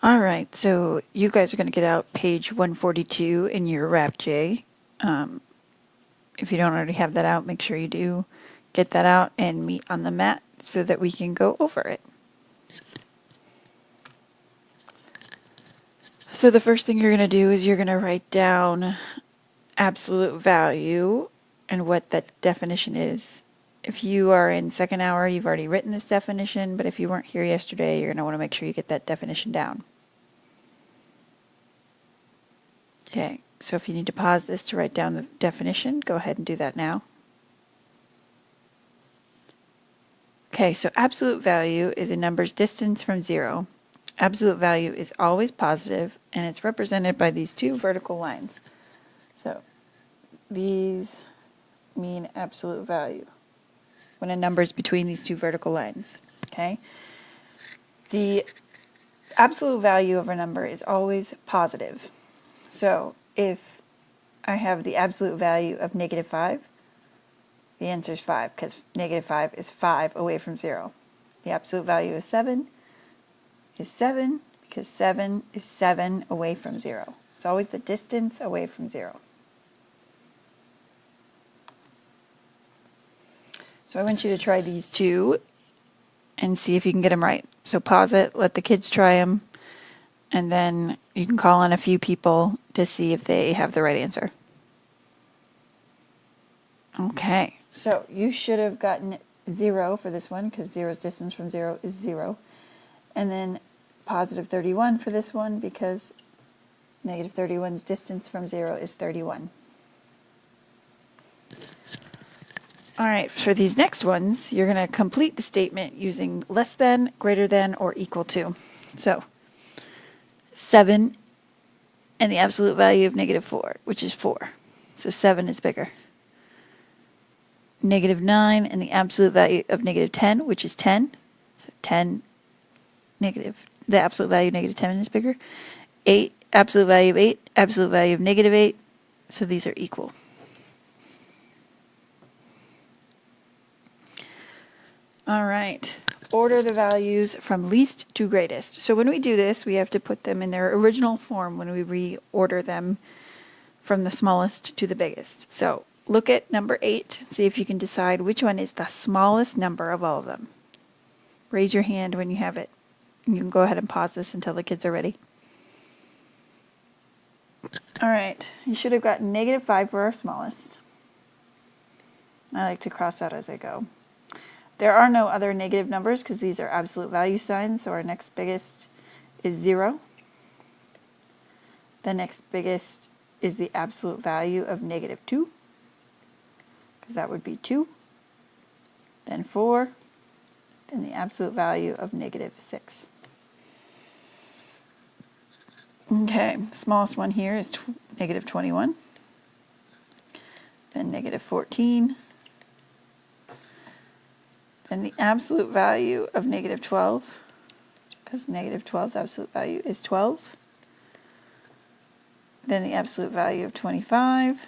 All right, so you guys are going to get out page 142 in your RapJ. If you don't already have that out, make sure you do get that out and meet on the mat so that we can go over it. So the first thing you're going to do is you're going to write down absolute value and what that definition is. If you are in second hour, you've already written this definition, but if you weren't here yesterday, you're going to want to make sure you get that definition down. Okay, so if you need to pause this to write down the definition, go ahead and do that now. Okay, so absolute value is a number's distance from zero. Absolute value is always positive, and it's represented by these two vertical lines. So these mean absolute value when a number is between these two vertical lines. Okay, the absolute value of a number is always positive. So if I have the absolute value of -5, the answer is 5 because -5 is 5 away from 0. The absolute value of 7 is 7 because 7 is 7 away from 0. It's always the distance away from 0. So I want you to try these two and see if you can get them right. So pause it, let the kids try them, and then you can call on a few people to see if they have the right answer. Okay, so you should have gotten 0 for this one because 0's distance from 0 is 0. And then positive 31 for this one because negative 31's distance from 0 is 31. All right, for these next ones, you're going to complete the statement using less than, greater than, or equal to. So 7 and the absolute value of -4, which is 4. So 7 is bigger. -9 and the absolute value of -10, which is 10. So 10 negative, the absolute value of -10 is bigger. 8, absolute value of 8, absolute value of -8. So these are equal. All right, order the values from least to greatest. So when we do this, we have to put them in their original form when we reorder them from the smallest to the biggest. So look at number 8, see if you can decide which one is the smallest number of all of them. Raise your hand when you have it. You can go ahead and pause this until the kids are ready. All right, you should have gotten -5 for our smallest. I like to cross out as I go. There are no other negative numbers because these are absolute value signs, so our next biggest is 0. The next biggest is the absolute value of -2, because that would be 2. Then 4, then the absolute value of -6. Okay, the smallest one here is -21, then -14, then the absolute value of -12, because -12's absolute value is 12, then the absolute value of 25,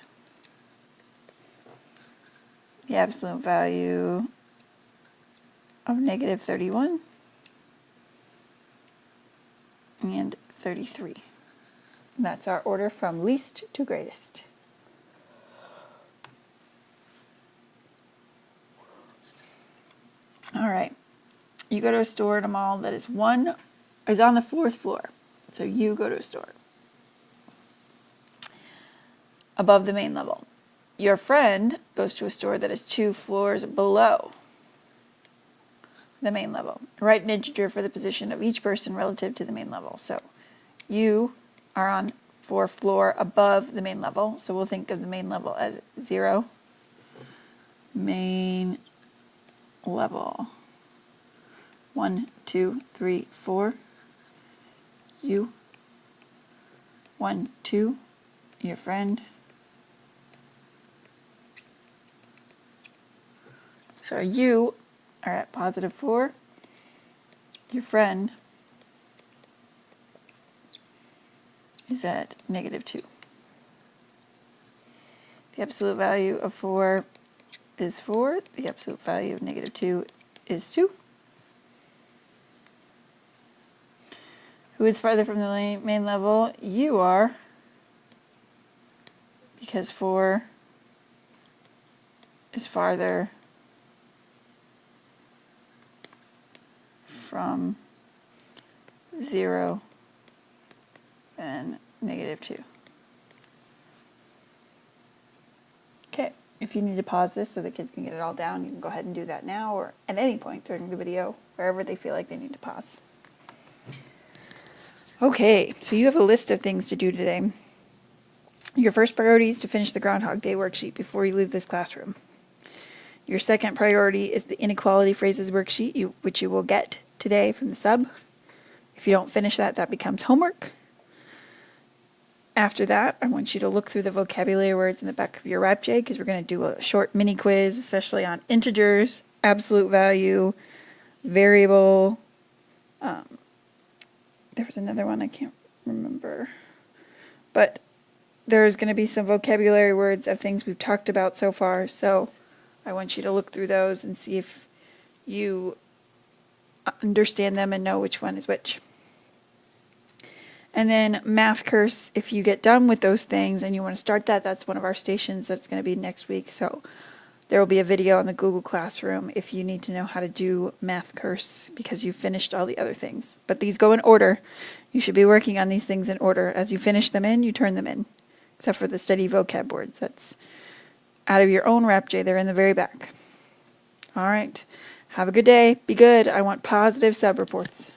the absolute value of -31, and 33. And that's our order from least to greatest. All right, you go to a store in a mall that is on the 4th floor. So you go to a store above the main level. Your friend goes to a store that is 2 floors below the main level. Write an integer for the position of each person relative to the main level. So you are on 4th floor above the main level. So we'll think of the main level as 0. Main level. 1, 2, 3, 4. You. 1, 2. Your friend. So you are at +4. Your friend is at -2. The absolute value of 4 is 4. The absolute value of -2 is 2. Who is farther from the main level? You are, because 4 is farther from 0 than -2. Okay, if you need to pause this so the kids can get it all down, you can go ahead and do that now or at any point during the video, wherever they feel like they need to pause. Okay, so you have a list of things to do today. Your first priority is to finish the Groundhog Day worksheet before you leave this classroom. Your second priority is the inequality phrases worksheet, which you will get today from the sub. If you don't finish that, that becomes homework. After that, I want you to look through the vocabulary words in the back of your RapJ, because we're going to do a short mini quiz, especially on integers, absolute value, variable. There was another one I can't remember. But there's going to be some vocabulary words of things we've talked about so far, so I want you to look through those and see if you understand them and know which one is which. And then Math Curse, if you get done with those things and you want to start that, that's one of our stations that's going to be next week. So there will be a video on the Google Classroom if you need to know how to do Math Curse because you've finished all the other things. But these go in order. You should be working on these things in order. As you finish them in, you turn them in. Except for the study vocab words. That's out of your own RapJ. They're in the very back. All right. Have a good day. Be good. I want positive sub reports.